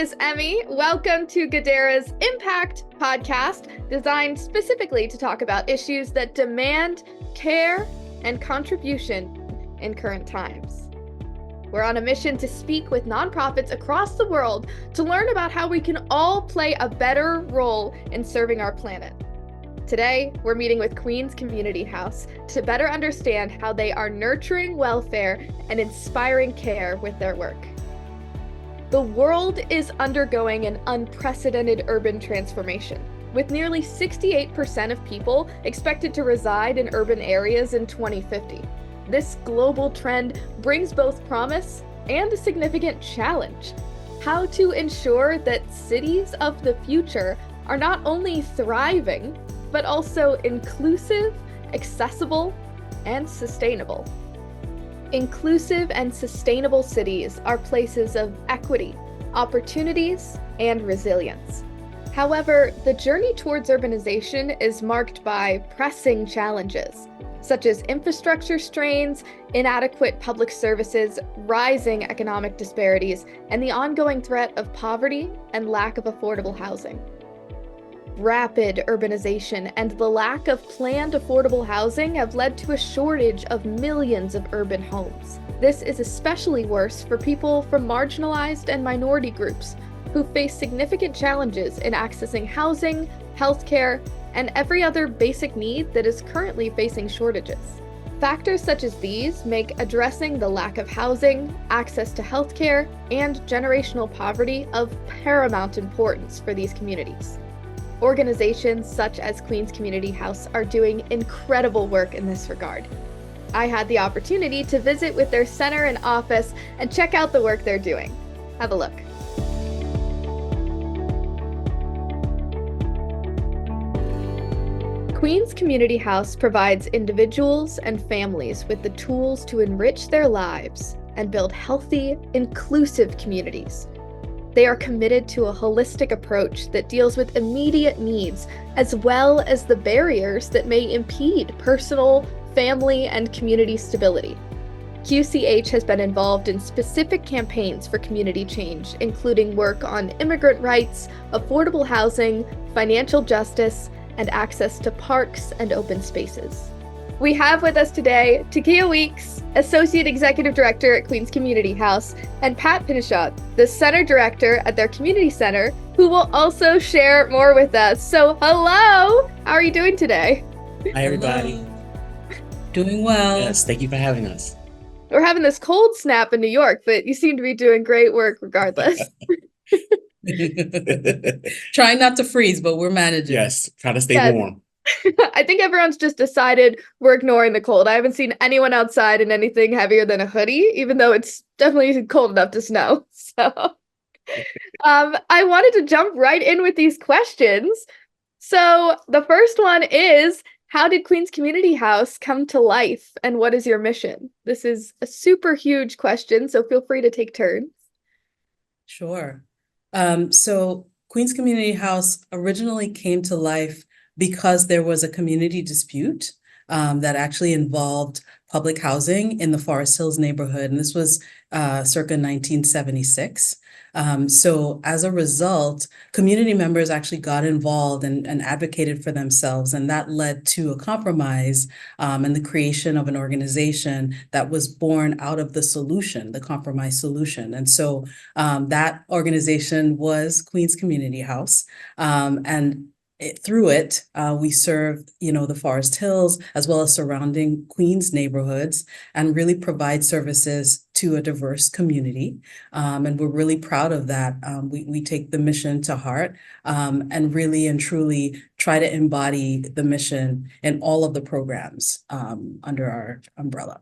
is Emmy. Welcome to Gadara's Impact podcast, designed specifically to talk about issues that demand care and contribution in current times. We're on a mission to speak with nonprofits across the world to learn about how we can all play a better role in serving our planet. Today, we're meeting with Queens Community House to better understand how they are nurturing welfare and inspiring care with their work. The world is undergoing an unprecedented urban transformation, with nearly 68% of people expected to reside in urban areas in 2050. This global trend brings both promise and a significant challenge: how to ensure that cities of the future are not only thriving, but also inclusive, accessible, and sustainable. Inclusive and sustainable cities are places of equity, opportunities, and resilience. However, the journey towards urbanization is marked by pressing challenges, such as infrastructure strains, inadequate public services, rising economic disparities, and the ongoing threat of poverty and lack of affordable housing. Rapid urbanization and the lack of planned affordable housing have led to a shortage of millions of urban homes. This is especially worse for people from marginalized and minority groups who face significant challenges in accessing housing, healthcare, and every other basic need that is currently facing shortages. Factors such as these make addressing the lack of housing, access to healthcare, and generational poverty of paramount importance for these communities. Organizations such as Queens Community House are doing incredible work in this regard. I had the opportunity to visit with their center and office and check out the work they're doing. Have a look. Queens Community House provides individuals and families with the tools to enrich their lives and build healthy, inclusive communities. They are committed to a holistic approach that deals with immediate needs, as well as the barriers that may impede personal, family, and community stability. QCH has been involved in specific campaigns for community change, including work on immigrant rights, affordable housing, financial justice, and access to parks and open spaces. We have with us today Takia Weeks, Associate Executive Director at Queens Community House, and Pat Pinchot, the Center Director at their Community Center, who will also share more with us. So hello, how are you doing today? Hi, everybody. Hello. Doing well. Yes, thank you for having us. We're having this cold snap in New York, but you seem to be doing great work regardless. Trying not to freeze, but we're managing. Yes, try to stay warm. I think everyone's just decided we're ignoring the cold. I haven't seen anyone outside in anything heavier than a hoodie, even though it's definitely cold enough to snow. So I wanted to jump right in with these questions. So the first one is, how did Queens Community House come to life, and what is your mission? This is a super huge question, so feel free to take turns. Sure. So Queens Community House originally came to life because there was a community dispute that actually involved public housing in the Forest Hills neighborhood. And this was circa 1976. So as a result, community members actually got involved and advocated for themselves. And that led to a compromise and the creation of an organization that was born out of the solution, the compromise solution. And so that organization was Queens Community House. Through it, we serve, the Forest Hills as well as surrounding Queens neighborhoods and really provide services to a diverse community. And we're really proud of that. We take the mission to heart and really and truly try to embody the mission in all of the programs under our umbrella.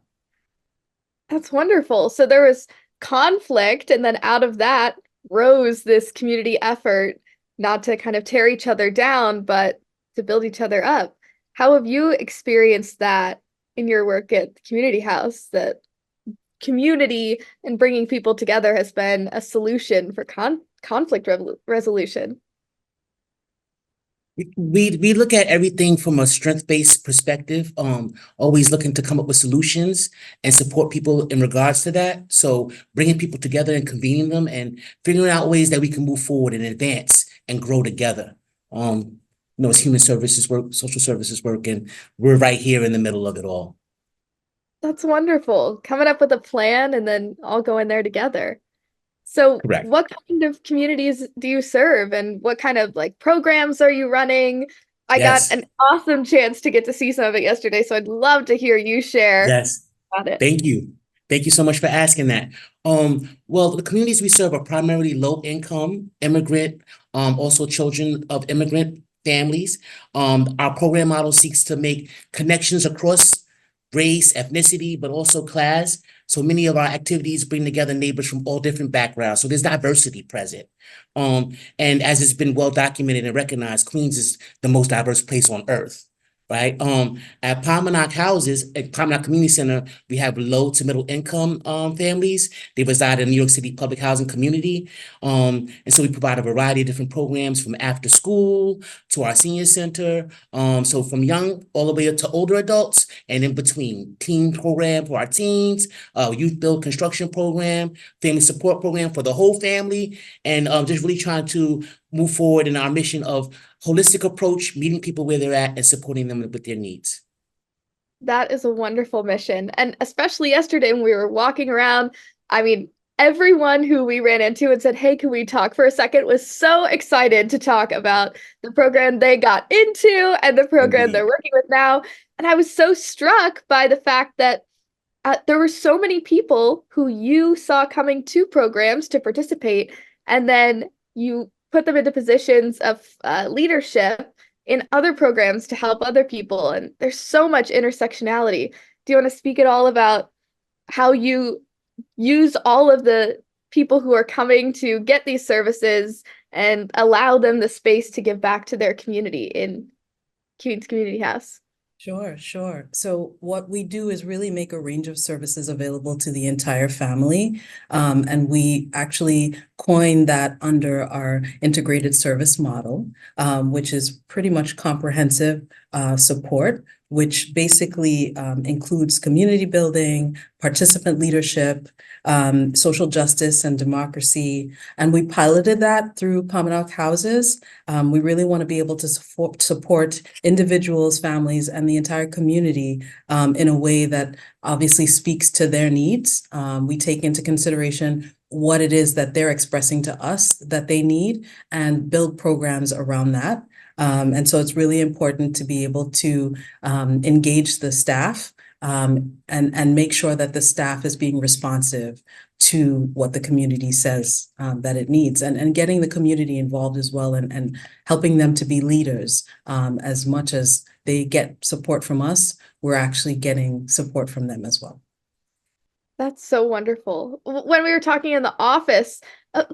That's wonderful. So there was conflict, and then out of that rose this community effort, not to kind of tear each other down, but to build each other up. How have you experienced that in your work at the Community House, that community and bringing people together has been a solution for conflict resolution? We look at everything from a strength-based perspective, always looking to come up with solutions and support people in regards to that. So bringing people together and convening them and figuring out ways that we can move forward and advance and grow together. It's human services work, social services work, and we're right here in the middle of it all. That's wonderful. Coming up with a plan and then all going there together. So Correct. what kind of communities do you serve and what kind of like programs are you running? I got Yes. an awesome chance to get to see some of it yesterday, so I'd love to hear you share Yes. about it. Thank you. Thank you so much for asking that. Well, the communities we serve are primarily low income, immigrant, also children of immigrant families. Our program model seeks to make connections across race, ethnicity, but also class. So many of our activities bring together neighbors from all different backgrounds. So there's diversity present. And as it's been well documented and recognized, Queens is the most diverse place on earth. Right. At Palmanock Houses, at Palmanock Community Center, we have low to middle income families. They reside in New York City public housing community. And so we provide a variety of different programs from after school to our senior center. So from young all the way up to older adults and in between. Teen program for our teens, youth build construction program, family support program for the whole family, and just really trying to move forward in our mission of holistic approach, meeting people where they're at and supporting them with their needs. That is a wonderful mission. And especially yesterday when we were walking around, I mean, everyone who we ran into and said, "Hey, can we talk for a second?" was so excited to talk about the program they got into and the program they're Indeed. working with now. And I was so struck by the fact that there were so many people who you saw coming to programs to participate, and then you put them into positions of leadership in other programs to help other people. And there's so much intersectionality. Do you want to speak at all about how you use all of the people who are coming to get these services and allow them the space to give back to their community in Queens Community House? Sure, sure. So what we do is really make a range of services available to the entire family. And we actually coined that under our integrated service model, which is pretty much comprehensive support, which basically includes community building, participant leadership, social justice and democracy. And we piloted that through Palmanock Houses. We really want to be able to support individuals, families, and the entire community in a way that obviously speaks to their needs. We take into consideration what it is that they're expressing to us that they need and build programs around that. And so it's really important to be able to engage the staff and make sure that the staff is being responsive to what the community says that it needs, and getting the community involved as well, and helping them to be leaders. As much as they get support from us, we're actually getting support from them as well. That's so wonderful. When we were talking in the office,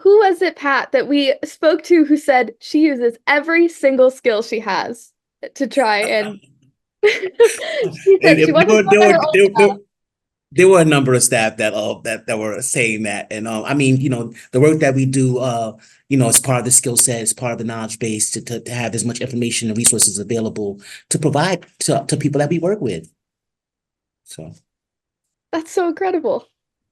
who was it, Pat, that we spoke to who said she uses every single skill she has to try and she said she wasn't There, going by her old self. there were a number of staff that were saying that, and I mean, the work that we do, as part of the skill set, as part of the knowledge base, to have as much information and resources available to provide to people that we work with. So That's so incredible.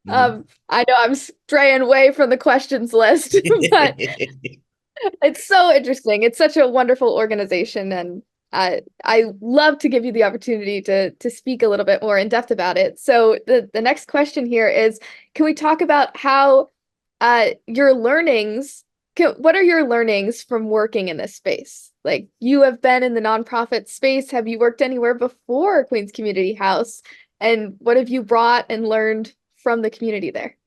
I know I'm straying away from the questions list, but it's so interesting. It's such a wonderful organization, and I love to give you the opportunity to speak a little bit more in depth about it. So the next question here is, can we talk about how your learnings, what are your learnings from working in this space? Like, you have been in the nonprofit space. Have you worked anywhere before Queens Community House? And what have you brought and learned from the community there?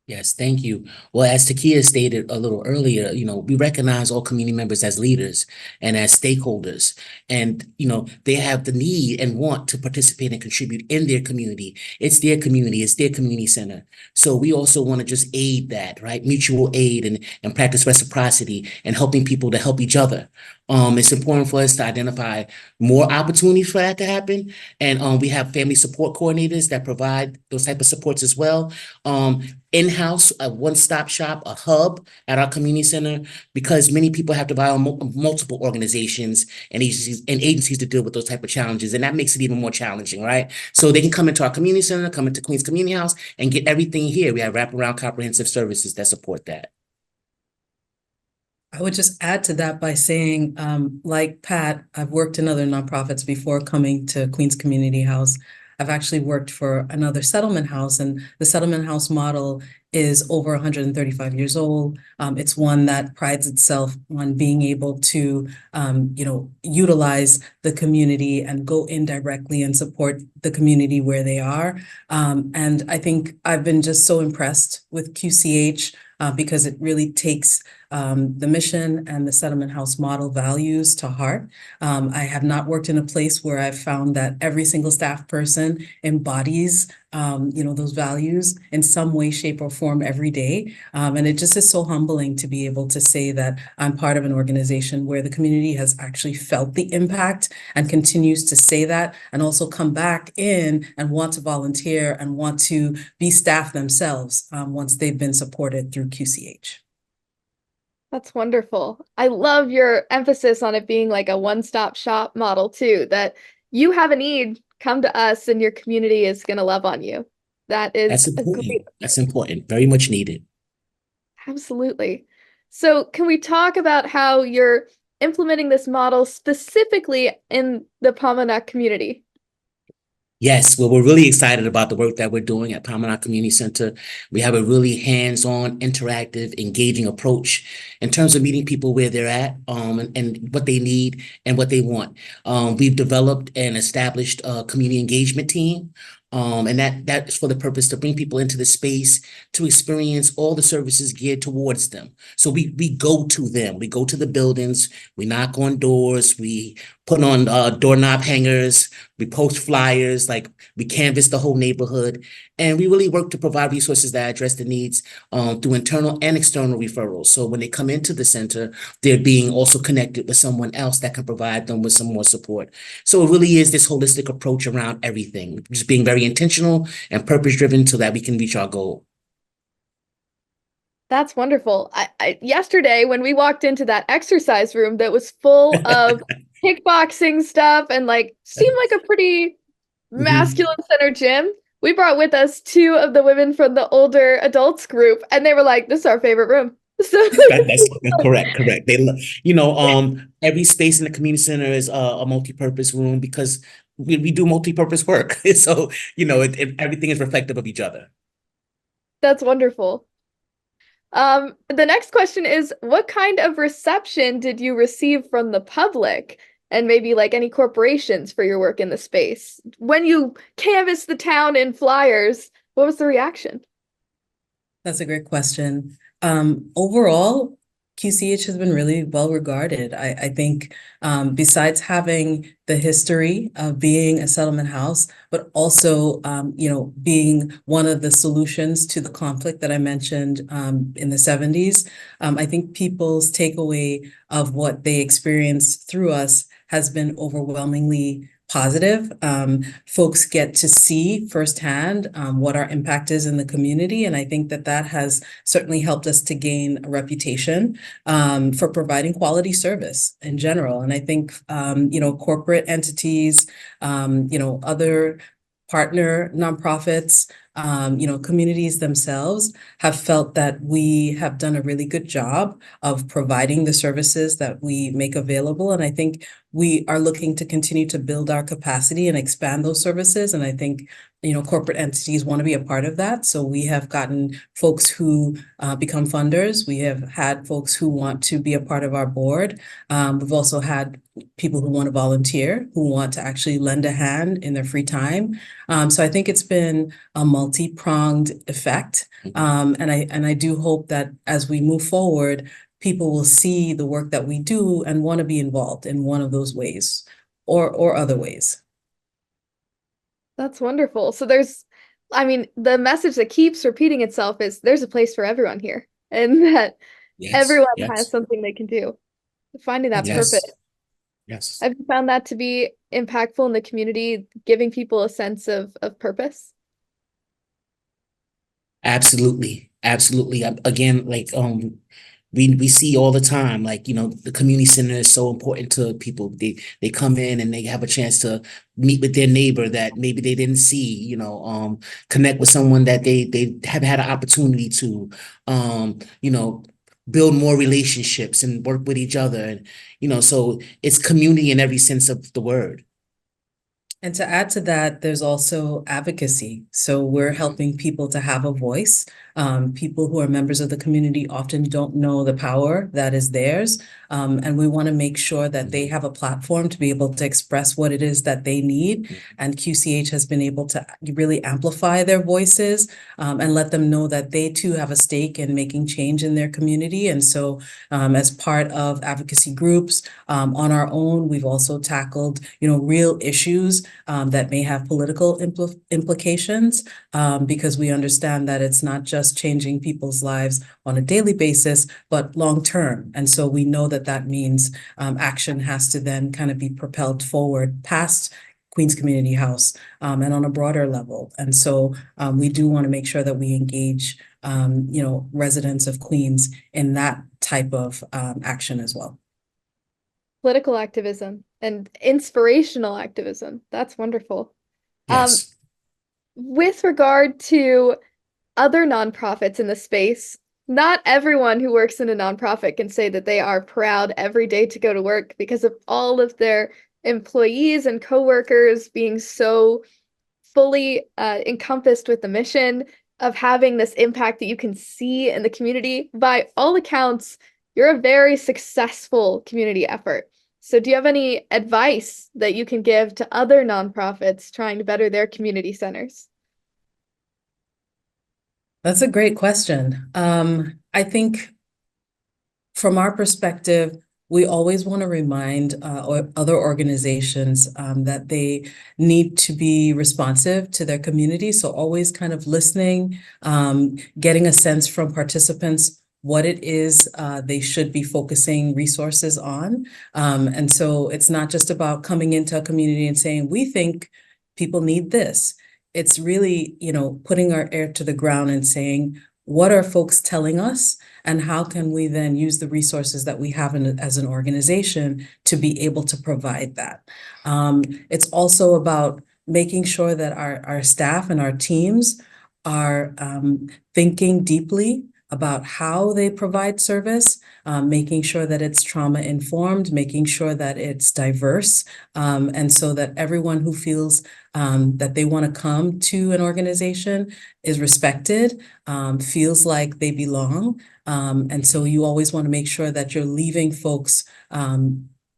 Yes, thank you. Well, as Takia stated a little earlier, we recognize all community members as leaders and as stakeholders. And, they have the need and want to participate and contribute in their community. It's their community, it's their community center. So we also want to just aid that, right? Mutual aid and practice reciprocity and helping people to help each other. It's important for us to identify more opportunities for that to happen. And we have family support coordinators that provide those type of supports as well. in-house, a one-stop shop, a hub at our community center, because many people have to rely on multiple organizations and agencies to deal with those type of challenges, and that makes it even more challenging, right? So they can come into our community center, come into Queens Community House, and get everything here. We have wraparound comprehensive services that support that. I would just add to that by saying, like Pat, I've worked in other nonprofits before coming to Queens Community House. I've actually worked for another settlement house, and the settlement house model is over 135 years old. It's one that prides itself on being able to, utilize the community and go in directly and support the community where they are. And I think I've been just so impressed with QCH because it really takes the mission and the settlement house model values to heart. I have not worked in a place where I've found that every single staff person embodies those values in some way, shape, or form every day. And it just is so humbling to be able to say that I'm part of an organization where the community has actually felt the impact and continues to say that, and also come back in and want to volunteer and want to be staff themselves once they've been supported through QCH. That's wonderful. I love your emphasis on it being like a one-stop shop model too, that you have a need, come to us and your community is going to love on you. That That's is a important. great, That's important. Very much needed. absolutely. So can we talk about how you're implementing this model specifically in the Pomona community? Yes, well, we're really excited about the work that we're doing at Promenade Community Center. We have a really hands-on, interactive, engaging approach in terms of meeting people where they're at, and what they need and what they want. We've developed and established a community engagement team. And that is for the purpose to bring people into the space to experience all the services geared towards them. So we go to them, we go to the buildings, we knock on doors, we put on doorknob hangers, we post flyers, like we canvass the whole neighborhood, and we really work to provide resources that address the needs through internal and external referrals. So when they come into the center, they're being also connected with someone else that can provide them with some more support. So it really is this holistic approach around everything, just being very intentional and purpose-driven so that we can reach our goal. That's wonderful. Yesterday when we walked into that exercise room that was full of kickboxing stuff and like seemed like a pretty masculine center gym, we brought with us two of the women from the older adults group, and they were like, "This is our favorite room." So That's correct. Every space in the community center is a multi-purpose room because we do multi-purpose work. So, everything is reflective of each other. that's wonderful. The next question is, what kind of reception did you receive from the public and maybe like any corporations for your work in the space? When you canvassed the town in flyers, what was the reaction? That's a great question. Overall, QCH has been really well regarded. I think besides having the history of being a settlement house, but also being one of the solutions to the conflict that I mentioned in the 70s, I think people's takeaway of what they experienced through us has been overwhelmingly positive. Folks get to see firsthand what our impact is in the community. And I think that has certainly helped us to gain a reputation for providing quality service in general. And I think, corporate entities, other partner nonprofits, communities themselves have felt that we have done a really good job of providing the services that we make available. And I think we are looking to continue to build our capacity and expand those services. And I think, corporate entities want to be a part of that. So we have gotten folks who become funders. We have had folks who want to be a part of our board. We've also had people who want to volunteer, who want to actually lend a hand in their free time. So I think it's been a multi-pronged effect. And I do hope that as we move forward, people will see the work that we do and want to be involved in one of those ways or other ways. That's wonderful. So the message that keeps repeating itself is there's a place for everyone here, and that everyone has something they can do. Finding that purpose. Yes. Have you found that to be impactful in the community, giving people a sense of purpose? Absolutely, absolutely. Again, like we see all the time, like, the community center is so important to people. They come in and they have a chance to meet with their neighbor that maybe they didn't see, connect with someone that they have had an opportunity to, um, you know, build more relationships and work with each other. And, so it's community in every sense of the word. And to add to that, there's also advocacy. So we're helping people to have a voice. People who are members of the community often don't know the power that is theirs. And we want to make sure that they have a platform to be able to express what it is that they need. And QCH has been able to really amplify their voices, and let them know that they too have a stake in making change in their community. And so, as part of advocacy groups, on our own, we've also tackled, real issues that may have political implications, because we understand that it's not just changing people's lives on a daily basis, but long term. And so we know that that means action has to then kind of be propelled forward past Queens Community House, and on a broader level. And so we do want to make sure that we engage residents of Queens in that type of action as well. Political activism and inspirational activism. That's wonderful. Yes. With regard to other nonprofits in the space, not everyone who works in a nonprofit can say that they are proud every day to go to work because of all of their employees and coworkers being so fully encompassed with the mission of having this impact that you can see in the community. By all accounts, you're a very successful community effort. So do you have any advice that you can give to other nonprofits trying to better their community centers? That's a great question. I think from our perspective, we always want to remind other organizations that they need to be responsive to their community. So always kind of listening, getting a sense from participants what it is they should be focusing resources on. And so it's not just about coming into a community and saying, we think people need this. It's really, putting our ear to the ground and saying, what are folks telling us? And how can we then use the resources that we have as an organization to be able to provide that? It's also about making sure that our staff and our teams are thinking deeply about how they provide service, making sure that it's trauma informed, making sure that it's diverse, and so that everyone who feels that they want to come to an organization is respected, feels like they belong. And so you always want to make sure that you're leaving folks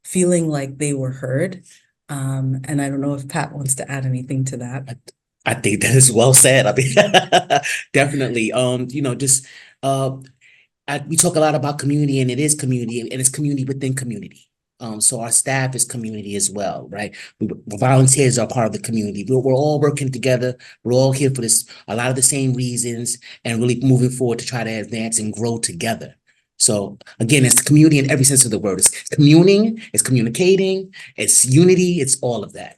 feeling like they were heard. And I don't know if Pat wants to add anything to that. I think that is well said. I mean, definitely. We talk a lot about community, and it is community, and it's community within community. So our staff is community as well, right? Volunteers are part of the community. We're all working together. We're all here for a lot of the same reasons, and really moving forward to try to advance and grow together. So again, it's community in every sense of the word. It's communing, it's communicating, it's unity, it's all of that.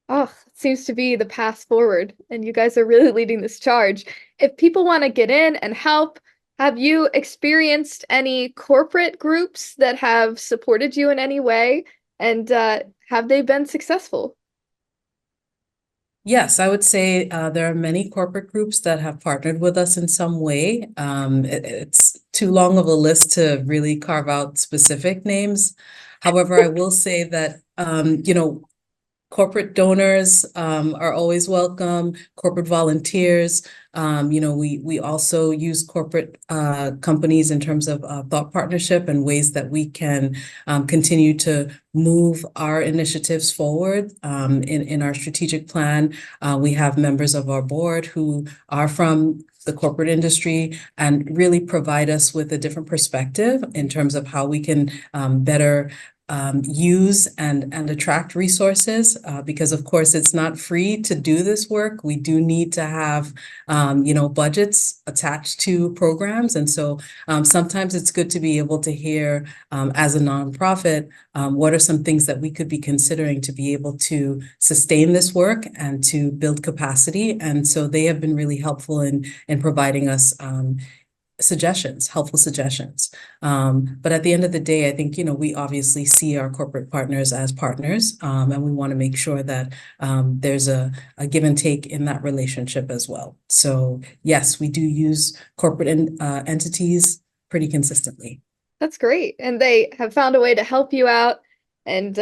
Oh, it seems to be the path forward, and you guys are really leading this charge. If people want to get in and help, have you experienced any corporate groups that have supported you in any way? And have they been successful? Yes, I would say there are many corporate groups that have partnered with us in some way. It's too long of a list to really carve out specific names. However, I will say that, corporate donors are always welcome, corporate volunteers. We also use corporate companies in terms of thought partnership and ways that we can continue to move our initiatives forward. In our strategic plan, we have members of our board who are from the corporate industry and really provide us with a different perspective in terms of how we can better use and attract resources, because of course it's not free to do this work. We do need to have budgets attached to programs. And so sometimes it's good to be able to hear, as a nonprofit, what are some things that we could be considering to be able to sustain this work and to build capacity. And so they have been really helpful in providing us helpful suggestions. But at the end of the day, I think, we obviously see our corporate partners as partners, and we want to make sure that there's a give and take in that relationship as well. So yes, we do use corporate entities pretty consistently. That's great. And they have found a way to help you out and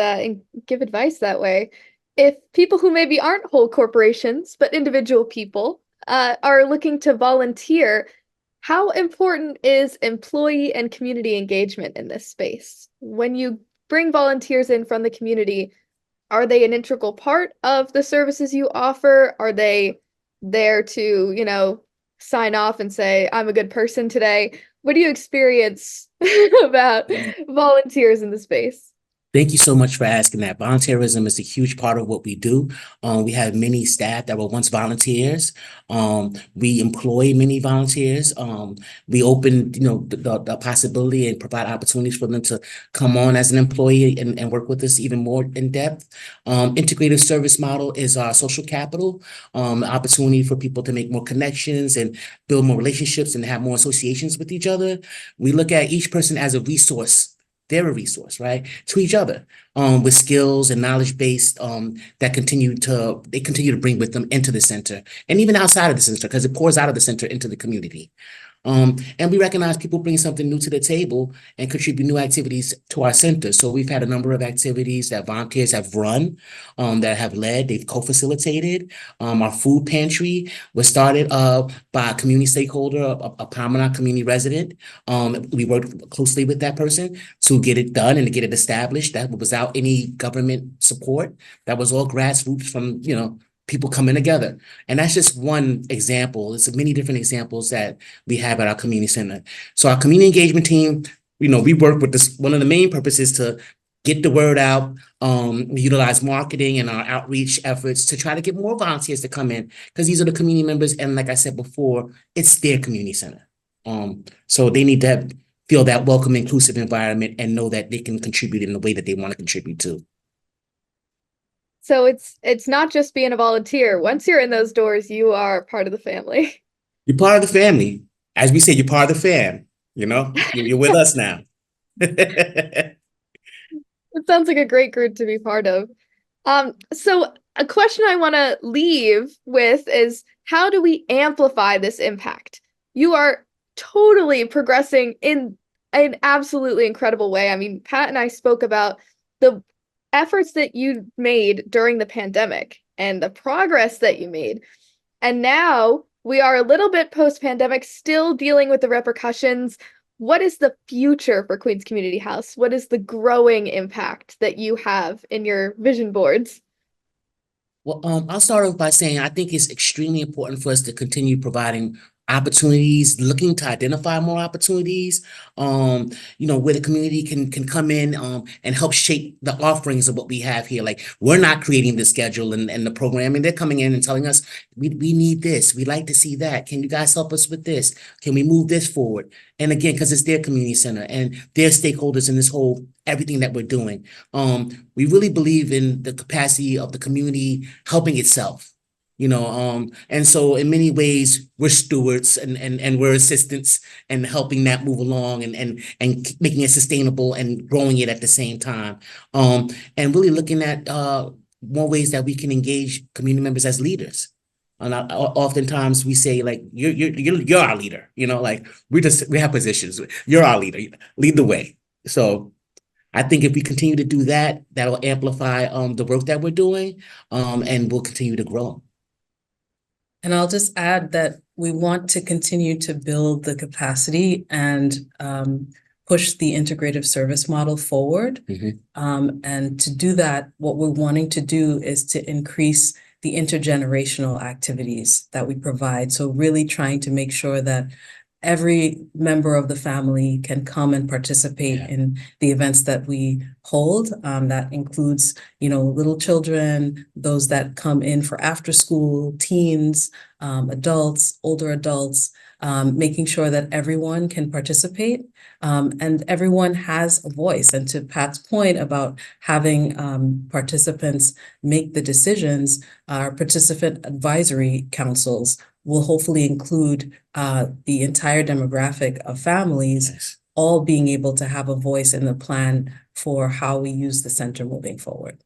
give advice that way. If people who maybe aren't whole corporations, but individual people are looking to volunteer, how important is employee and community engagement in this space? When you bring volunteers in from the community, are they an integral part of the services you offer? Are they there to, sign off and say, I'm a good person today? What do you experience about volunteers in the space? Thank you so much for asking that. Volunteerism is a huge part of what we do. We have many staff that were once volunteers. We employ many volunteers. We open, the possibility and provide opportunities for them to come on as an employee and work with us even more in depth. Integrated service model is our social capital, opportunity for people to make more connections and build more relationships and have more associations with each other. We look at each person as a resource. They're a resource, right, to each other, with skills and knowledge base that continue to bring with them into the center and even outside of the center, because it pours out of the center into the community. And we recognize people bring something new to the table and contribute new activities to our center. So we've had a number of activities that volunteers have run, that have led, they've co-facilitated. Our food pantry was started by a community stakeholder, a prominent community resident. We worked closely with that person to get it done and to get it established. That was without any government support. That was all grassroots from, people coming together. And that's just one example. It's many different examples that we have at our community center. So our community engagement team, we work with this. One of the main purposes to get the word out. We utilize marketing and our outreach efforts to try to get more volunteers to come in, because these are the community members. And like I said before, it's their community center. So they need to feel that welcome, inclusive environment and know that they can contribute in the way that they want to contribute to. So it's not just being a volunteer. Once you're in those doors, you are part of the family. You're part of the family. As we say, you're part of the fam. You're with us now. It sounds like a great group to be part of. So a question I want to leave with is, how do we amplify this impact? You are totally progressing in an absolutely incredible way. I mean, Pat and I spoke about the efforts that you made during the pandemic and the progress that you made. And now we are a little bit post-pandemic, still dealing with the repercussions. What is the future for Queens Community House? What is the growing impact that you have in your vision boards? Well, I'll start off by saying I think it's extremely important for us to continue providing opportunities, looking to identify more opportunities, where the community can come in and help shape the offerings of what we have here. Like, we're not creating the schedule and the programming. They're coming in and telling us, we need this. We'd like to see that. Can you guys help us with this? Can we move this forward? And again, because it's their community center and their stakeholders in this whole, everything that we're doing. We really believe in the capacity of the community helping itself. And so in many ways we're stewards and we're assistants and helping that move along and making it sustainable and growing it at the same time. And really looking at more ways that we can engage community members as leaders. And oftentimes we say, like, you're our leader, like we have positions. You're our leader. Lead the way. So I think if we continue to do that, that'll amplify the work that we're doing, and we'll continue to grow. And I'll just add that we want to continue to build the capacity and push the integrative service model forward. Mm-hmm. And to do that, what we're wanting to do is to increase the intergenerational activities that we provide. So really trying to make sure that every member of the family can come and participate in the events that we hold. That includes, little children, those that come in for after school, teens, adults, older adults, making sure that everyone can participate, and everyone has a voice. And to Pat's point about having participants make the decisions, our participant advisory councils will hopefully include the entire demographic of families, all being able to have a voice in the plan for how we use the center moving forward.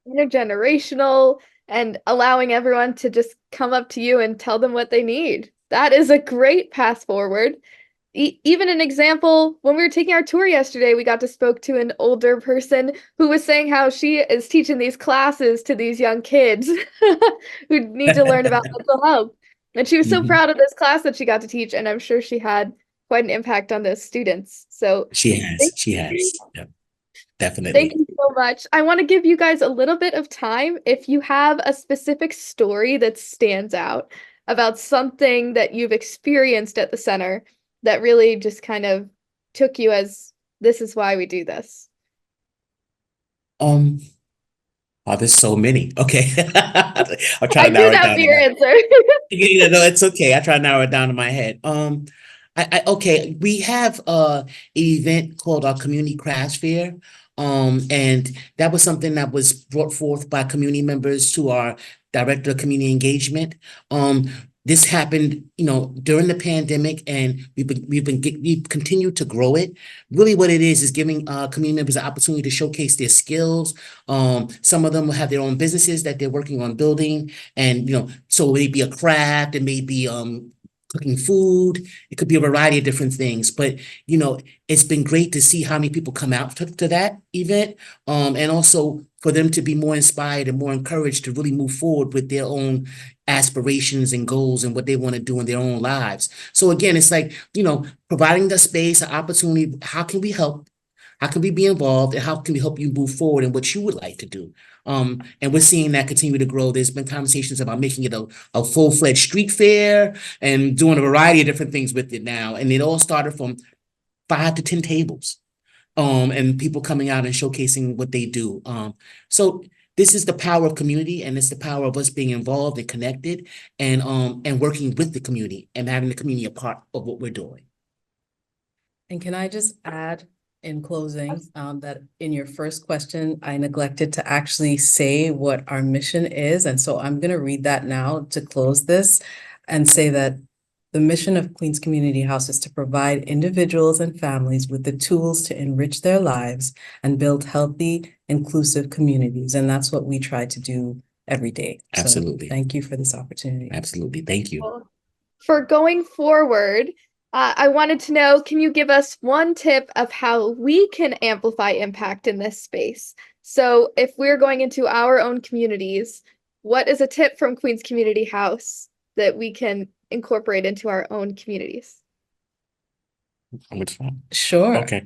Intergenerational and allowing everyone to just come up to you and tell them what they need. That is a great path forward. Even an example, when we were taking our tour yesterday, we got to spoke to an older person who was saying how she is teaching these classes to these young kids who need to learn about mental health. And she was so proud of this class that she got to teach, and I'm sure she had quite an impact on those students. So she has. Yep. Definitely. Thank you so much. I want to give you guys a little bit of time. If you have a specific story that stands out about something that you've experienced at the center that really just kind of took you as, this is why we do this. Oh, there's so many. Okay. I'll try I to narrow knew it that would down. be your answer. No, it's okay. I try to narrow it down in my head. Okay, we have an event called our Community Craft Fair. And that was something that was brought forth by community members to our Director of Community Engagement. This happened, during the pandemic, and we've continued to grow it. Really, what it is giving community members an opportunity to showcase their skills. Some of them will have their own businesses that they're working on building, and so it may be a craft, it may be cooking food, it could be a variety of different things. But it's been great to see how many people come out to that event, and also for them to be more inspired and more encouraged to really move forward with their own aspirations and goals and what they want to do in their own lives. So again, it's like, providing the space, an opportunity. How can we help? How can we be involved, and how can we help you move forward in what you would like to do? And we're seeing that continue to grow. There's been conversations about making it a full-fledged street fair and doing a variety of different things with it now. And it all started from 5 to 10 tables, and people coming out and showcasing what they do. So this is the power of community, and it's the power of us being involved and connected, and working with the community and having the community a part of what we're doing. And can I just add in closing, that in your first question, I neglected to actually say what our mission is. And so I'm going to read that now to close this and say that the mission of Queens Community House is to provide individuals and families with the tools to enrich their lives and build healthy, inclusive communities. And that's what we try to do every day. Absolutely. So thank you for this opportunity. Absolutely. Thank you. For going forward, I wanted to know, can you give us one tip of how we can amplify impact in this space? So if we're going into our own communities, what is a tip from Queens Community House that we can incorporate into our own communities? Sure. Okay.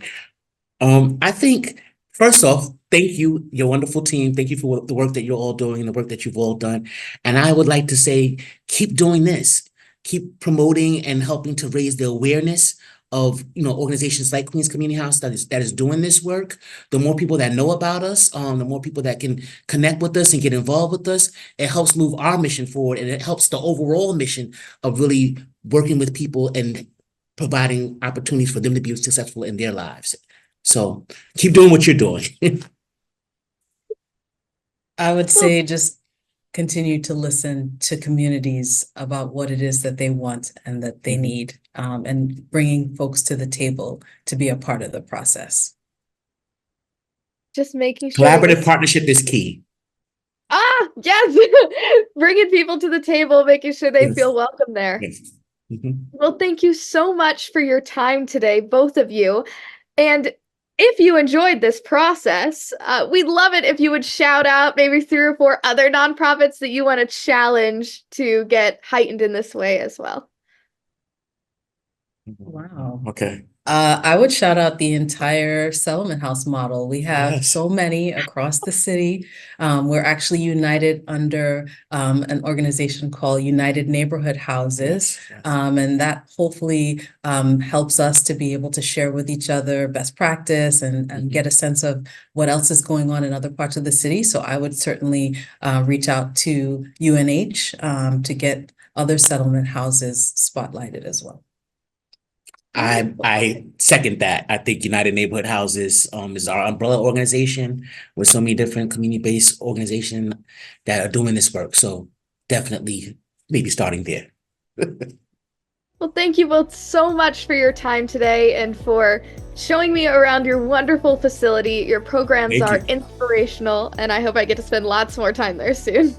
I think, first off, thank you, your wonderful team. Thank you for the work that you're all doing and the work that you've all done. And I would like to say, keep doing this. Keep promoting and helping to raise the awareness of organizations like Queens Community House that is doing this work. The more people that know about us, the more people that can connect with us and get involved with us, it helps move our mission forward, and it helps the overall mission of really working with people and providing opportunities for them to be successful in their lives. So keep doing what you're doing. I would say just continue to listen to communities about what it is that they want and that they need, and bringing folks to the table to be a part of the process. Just making sure Collaborative partnership is key. Yes. Bringing people to the table, making sure they feel welcome there. Yes. Well, thank you so much for your time today, both of you. And if you enjoyed this process, we'd love it if you would shout out maybe 3 or 4 other nonprofits that you want to challenge to get heightened in this way as well. Wow. Okay. I would shout out the entire settlement house model. We have Yes. so many across the city. We're actually united under an organization called United Neighborhood Houses. Yes, yes. And that hopefully helps us to be able to share with each other best practice and get a sense of what else is going on in other parts of the city. So I would certainly reach out to UNH to get other settlement houses spotlighted as well. I second that. I think United Neighborhood Houses is our umbrella organization with so many different community-based organizations that are doing this work. So definitely maybe starting there. Well, thank you both so much for your time today and for showing me around your wonderful facility. Your programs Thank are you. inspirational, and I hope I get to spend lots more time there soon.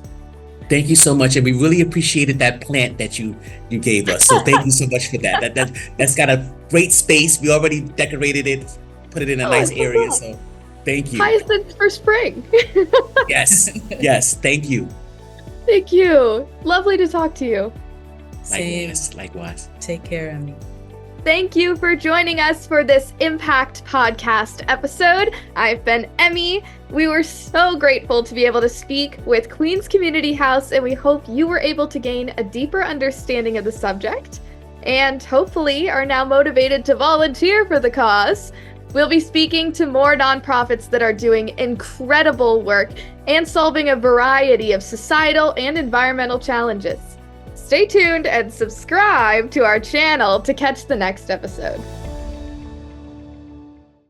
Thank you so much, and we really appreciated that plant that you gave us. So thank you so much for that. That's got a great space. We already decorated it, put it in a nice I area. forgot. So thank you. Hyacinths for spring. Yes, thank you. Thank you. Lovely to talk to you. Same. Likewise. Take care, Emmy. Thank you for joining us for this Impact Podcast episode. I've been Emmy. We were so grateful to be able to speak with Queens Community House, and we hope you were able to gain a deeper understanding of the subject and hopefully are now motivated to volunteer for the cause. We'll be speaking to more nonprofits that are doing incredible work and solving a variety of societal and environmental challenges. Stay tuned and subscribe to our channel to catch the next episode.